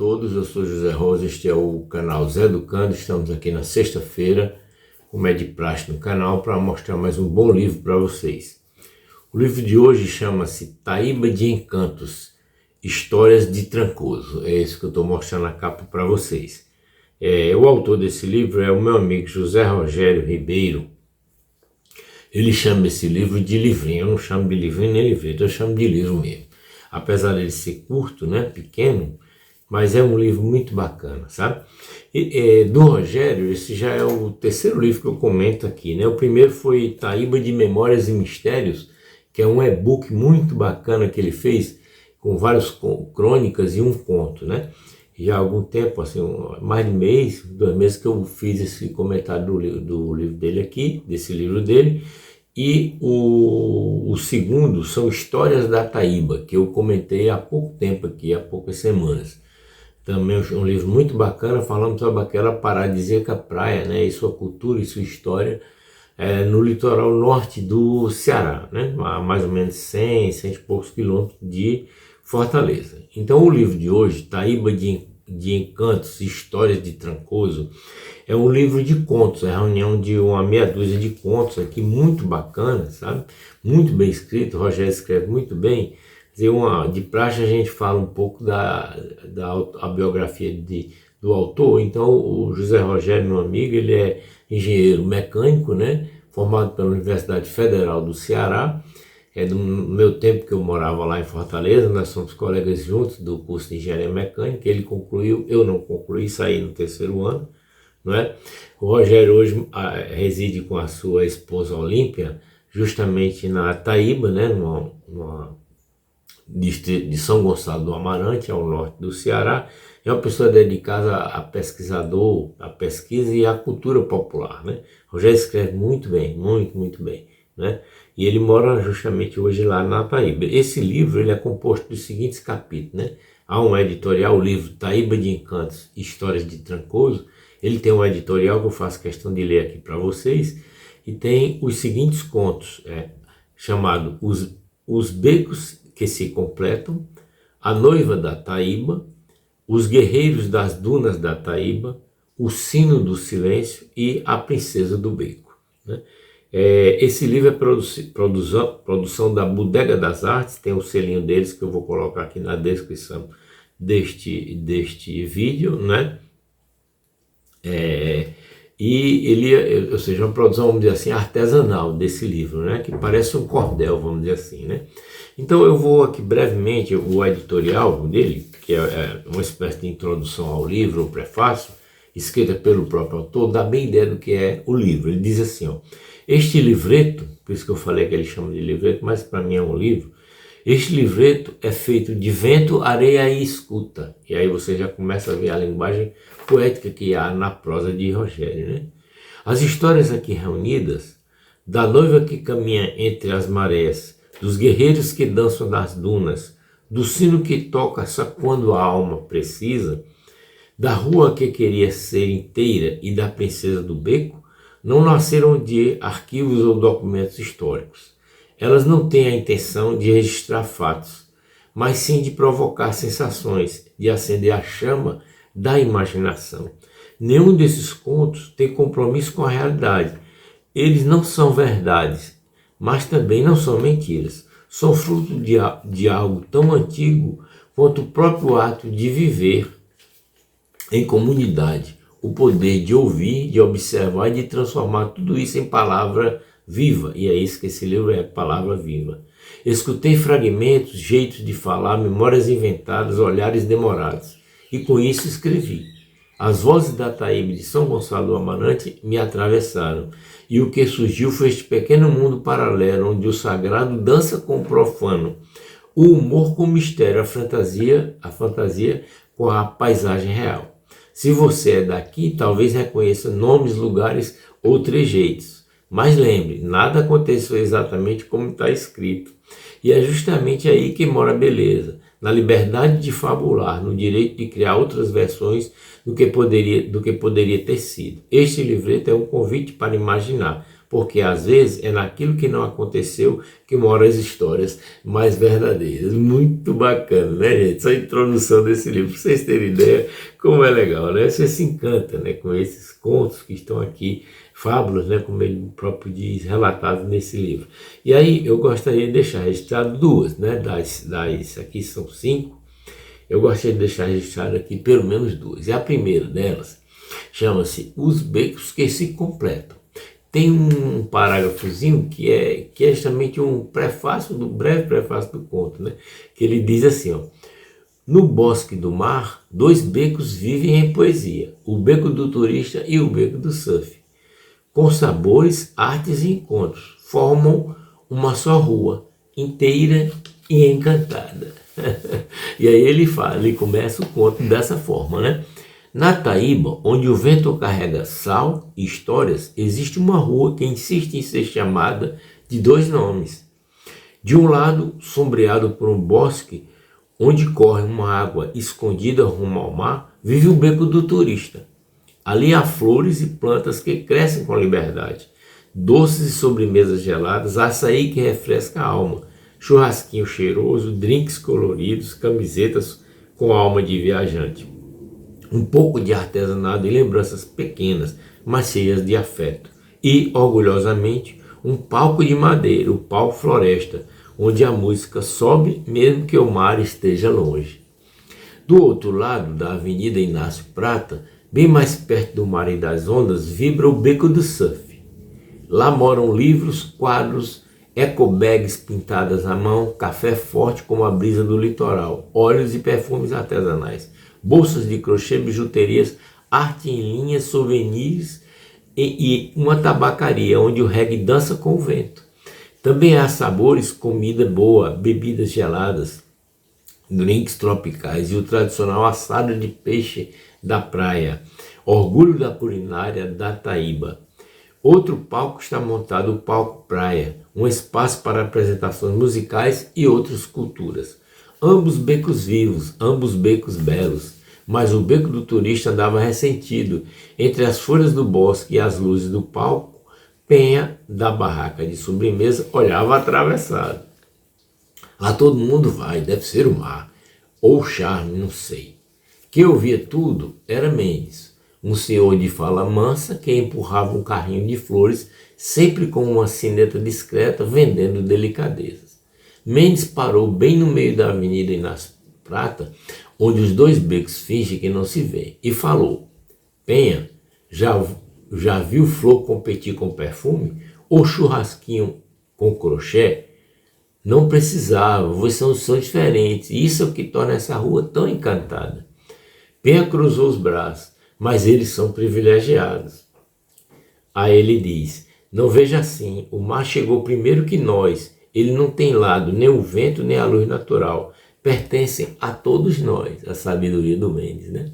todos, eu sou José Rosa, este é o canal Zé Educando. Estamos aqui na sexta-feira, como é de praxe no canal, para mostrar mais um bom livro para vocês. O livro de hoje chama-se Taíba de Encantos, Histórias de Trancoso. É isso que eu estou mostrando na capa para vocês. O autor desse livro é o meu amigo José Rogério Ribeiro. Ele chama esse livro de livrinho. Eu não chamo de livrinho nem livreto, eu chamo de livro mesmo. Apesar dele ser curto, né, pequeno, mas é um livro muito bacana, sabe? Do Rogério, esse já é o terceiro livro que eu comento aqui, né? O primeiro foi Taíba de Memórias e Mistérios, que é um e-book muito bacana que ele fez, com várias crônicas e um conto, né? Já há algum tempo, assim, mais de mês, 2 meses que eu fiz esse comentário do livro dele aqui, desse livro dele. E o segundo são Histórias da Taíba, que eu comentei há pouco tempo aqui, há poucas semanas. Também é um livro muito bacana, falando sobre aquela paradisíaca praia, né, e sua cultura e sua história no litoral norte do Ceará, né, a mais ou menos 100 e poucos quilômetros de Fortaleza. Então o livro de hoje, Taíba de Encantos, Histórias de Trancoso, é um livro de contos, é a reunião de uma meia dúzia de contos aqui, muito bacana, sabe? Muito bem escrito, o Rogério escreve muito bem. De praxe a gente fala um pouco da biografia do autor. Então o José Rogério, meu amigo, ele é engenheiro mecânico, né? Formado pela Universidade Federal do Ceará. No meu tempo que eu morava lá em Fortaleza, nós somos colegas juntos do curso de Engenharia Mecânica. Ele concluiu, eu não concluí, saí no 3º ano, não é? O Rogério hoje reside com a sua esposa Olímpia, justamente na Taíba, né? Numa distrito de São Gonçalo do Amarante, ao norte do Ceará. É uma pessoa dedicada a pesquisador, a pesquisa e à cultura popular, né? O Rogério escreve muito bem, muito bem, né? E ele mora justamente hoje lá na Taíba. Esse livro ele é composto dos seguintes capítulos, né? Há um editorial, o livro Taíba de Encantos, Histórias de Trancoso. Ele tem um editorial que eu faço questão de ler aqui para vocês. E tem os seguintes contos, chamado Os Becos que se Completam, A Noiva da Taíba, Os Guerreiros das Dunas da Taíba, O Sino do Silêncio e A Princesa do Beco, né? Esse livro é produção da Bodega das Artes, tem o selinho deles que eu vou colocar aqui na descrição deste vídeo, né? E ele, ou seja, uma produção, vamos dizer assim, artesanal desse livro, né? Que parece um cordel, vamos dizer assim, né? Então eu vou aqui brevemente, o editorial dele, que é uma espécie de introdução ao livro, o prefácio, escrita pelo próprio autor, dá bem ideia do que é o livro. Ele diz assim, ó: este livreto, por isso que eu falei que ele chama de livreto, mas para mim é um livro. Este livreto é feito de vento, areia e escuta. E aí você já começa a ver a linguagem poética que há na prosa de Rogério, né? As histórias aqui reunidas, da noiva que caminha entre as marés, dos guerreiros que dançam nas dunas, do sino que toca só quando a alma precisa, da rua que queria ser inteira e da princesa do beco, não nasceram de arquivos ou documentos históricos. Elas não têm a intenção de registrar fatos, mas sim de provocar sensações, de acender a chama da imaginação. Nenhum desses contos tem compromisso com a realidade. Eles não são verdades, mas também não são mentiras. São fruto de algo tão antigo quanto o próprio ato de viver em comunidade, o poder de ouvir, de observar e de transformar tudo isso em palavra viva. E é isso que esse livro é, palavra viva. Escutei fragmentos, jeitos de falar, memórias inventadas, olhares demorados. E com isso escrevi. As vozes da Taíba de São Gonçalo do Amarante me atravessaram. E o que surgiu foi este pequeno mundo paralelo, onde o sagrado dança com o profano, o humor com o mistério, a fantasia com a paisagem real. Se você é daqui, talvez reconheça nomes, lugares ou trejeitos. Mas lembre, nada aconteceu exatamente como está escrito. E é justamente aí que mora a beleza, na liberdade de fabular, no direito de criar outras versões do que poderia ter sido. Este livreto é um convite para imaginar, porque às vezes é naquilo que não aconteceu que moram as histórias mais verdadeiras. Muito bacana, né, gente? Só a introdução desse livro, para vocês terem ideia como é legal, né? Você se encanta, né, com esses contos que estão aqui, fábulas, né, como ele próprio diz, relatados nesse livro. E aí eu gostaria de deixar registrado duas, né, aqui são 5, eu gostaria de deixar registrado aqui pelo menos duas. E a primeira delas chama-se Os Becos que se Completam. Tem um parágrafozinho que é justamente um prefácio, breve prefácio do conto, né? Que ele diz assim, ó: no bosque do mar, 2 becos vivem em poesia, o beco do turista e o beco do surf. Com sabores, artes e encontros, formam uma só rua, inteira e encantada. E aí ele começa o conto dessa forma, né? Na Taíba, onde o vento carrega sal e histórias, existe uma rua que insiste em ser chamada de 2 nomes. De um lado, sombreado por um bosque, onde corre uma água escondida rumo ao mar, vive o beco do turista. Ali há flores e plantas que crescem com liberdade, doces e sobremesas geladas, açaí que refresca a alma, churrasquinho cheiroso, drinks coloridos, camisetas com alma de viajante. Um pouco de artesanato e lembranças pequenas, mas cheias de afeto. E, orgulhosamente, um palco de madeira, o palco floresta, onde a música sobe mesmo que o mar esteja longe. Do outro lado da Avenida Inácio Prata, bem mais perto do mar e das ondas, vibra o beco do surf. Lá moram livros, quadros, ecobags pintadas à mão, café forte como a brisa do litoral, óleos e perfumes artesanais, bolsas de crochê, bijuterias, arte em linhas, souvenirs e uma tabacaria onde o reggae dança com o vento. Também há sabores, comida boa, bebidas geladas, drinks tropicais e o tradicional assado de peixe da praia, orgulho da culinária da Taíba. Outro palco está montado, o Palco Praia, um espaço para apresentações musicais e outras culturas. Ambos becos vivos, ambos becos belos, mas o beco do turista andava ressentido. Entre as folhas do bosque e as luzes do palco, Penha, da barraca de sobremesa, olhava atravessado. Lá todo mundo vai, deve ser o mar, ou o charme, não sei. Quem ouvia tudo era Mendes, um senhor de fala mansa que empurrava um carrinho de flores, sempre com uma sineta discreta, vendendo delicadezas. Mendes parou bem no meio da Avenida Inácio Prata, onde os 2 becos fingem que não se vê, e falou: Penha, já viu flor competir com perfume? Ou churrasquinho com crochê? Não precisava, vocês são diferentes, e isso é o que torna essa rua tão encantada. Penha cruzou os braços: mas eles são privilegiados. Aí ele diz: não veja assim, o mar chegou primeiro que nós, ele não tem lado, nem o vento, nem a luz natural, pertencem a todos nós, a sabedoria do Mendes, né?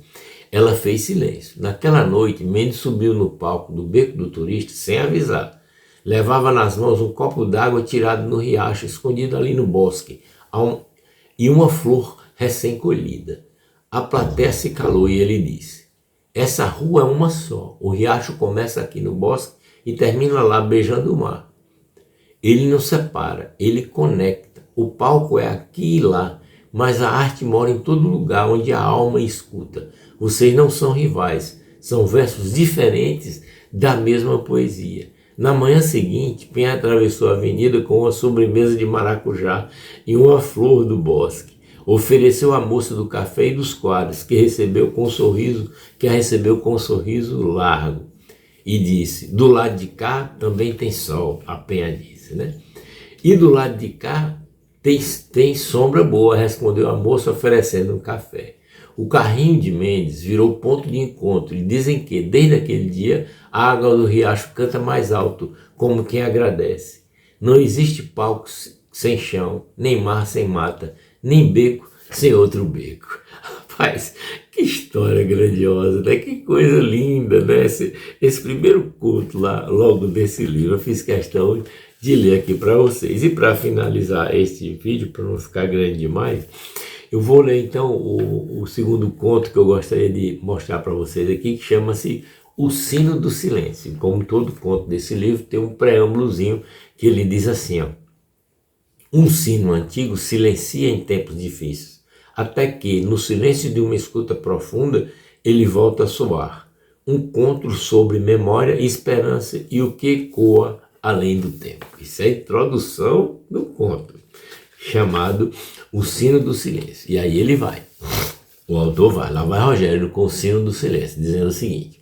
Ela fez silêncio. Naquela noite, Mendes subiu no palco do Beco do Turista sem avisar. Levava nas mãos um copo d'água tirado no riacho, escondido ali no bosque, e uma flor recém-colhida. A plateia se calou e ele disse: essa rua é uma só, o riacho começa aqui no bosque e termina lá beijando o mar. Ele não separa, ele conecta. O palco é aqui e lá, mas a arte mora em todo lugar onde a alma escuta. Vocês não são rivais, são versos diferentes da mesma poesia. Na manhã seguinte, Penha atravessou a avenida com uma sobremesa de maracujá e uma flor do bosque. Ofereceu à moça do café e dos quadros, que a recebeu com um sorriso largo. E disse: do lado de cá também tem sol, a Penha disse, né? E do lado de cá tem sombra boa, respondeu a moça, oferecendo um café. O carrinho de Mendes virou ponto de encontro e dizem que, desde aquele dia, a água do riacho canta mais alto, como quem agradece. Não existe palco sem chão, nem mar sem mata, nem beco sem outro beco. Rapaz, que história grandiosa, né? Que coisa linda, né? Esse primeiro conto lá, logo desse livro, eu fiz questão de ler aqui para vocês. E para finalizar este vídeo, para não ficar grande demais, eu vou ler então o segundo conto que eu gostaria de mostrar para vocês aqui, que chama-se O Sino do Silêncio. Como todo conto desse livro, tem um preâmbulozinho que ele diz assim, ó: um sino antigo silencia em tempos difíceis, até que, no silêncio de uma escuta profunda, ele volta a soar. Um conto sobre memória e esperança e o que ecoa além do tempo. Isso é a introdução do conto, chamado O Sino do Silêncio. E aí ele vai. O autor vai, lá vai Rogério com o Sino do Silêncio, dizendo o seguinte: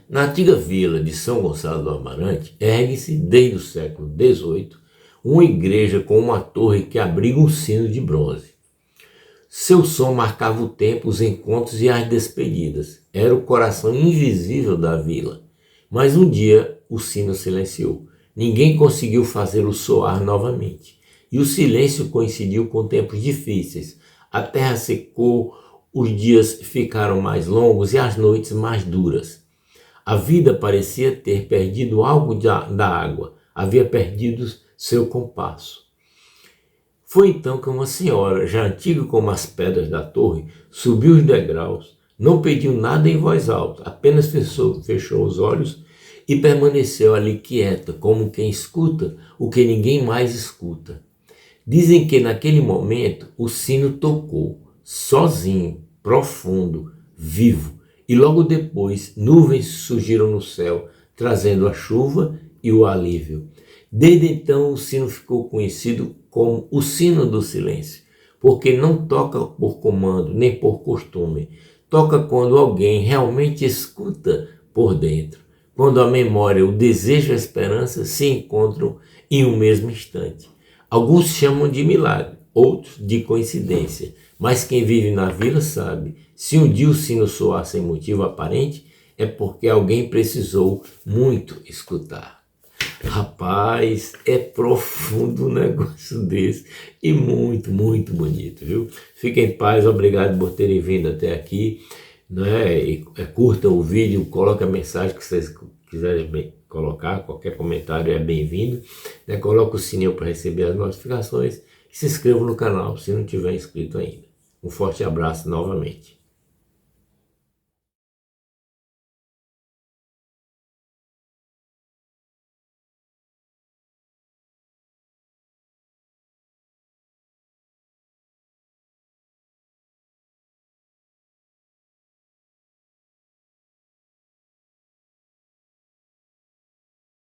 na antiga vila de São Gonçalo do Amarante, ergue-se, desde o século XVIII, uma igreja com uma torre que abriga um sino de bronze. Seu som marcava o tempo, os encontros e as despedidas. Era o coração invisível da vila. Mas um dia o sino silenciou. Ninguém conseguiu fazê-lo soar novamente. E o silêncio coincidiu com tempos difíceis. A terra secou, os dias ficaram mais longos e as noites mais duras. A vida parecia ter perdido algo da água, havia perdido seu compasso. Foi então que uma senhora, já antiga como as pedras da torre, subiu os degraus, não pediu nada em voz alta, apenas fechou os olhos e permaneceu ali quieta, como quem escuta o que ninguém mais escuta. Dizem que naquele momento o sino tocou, sozinho, profundo, vivo, e logo depois nuvens surgiram no céu, trazendo a chuva e o alívio. Desde então o sino ficou conhecido como o Sino do Silêncio, porque não toca por comando nem por costume, toca quando alguém realmente escuta por dentro, quando a memória, o desejo e a esperança se encontram em um mesmo instante. Alguns chamam de milagre, outros de coincidência, mas quem vive na vila sabe, se um dia o sino soar sem motivo aparente, é porque alguém precisou muito escutar. Rapaz, é profundo um negócio desse e muito, muito bonito, viu? Fiquem em paz, obrigado por terem vindo até aqui, né? Curtam o vídeo, coloquem a mensagem que vocês quiserem colocar, qualquer comentário é bem-vindo, né? Coloque o sininho para receber as notificações e se inscreva no canal se não tiver inscrito ainda. Um forte abraço novamente.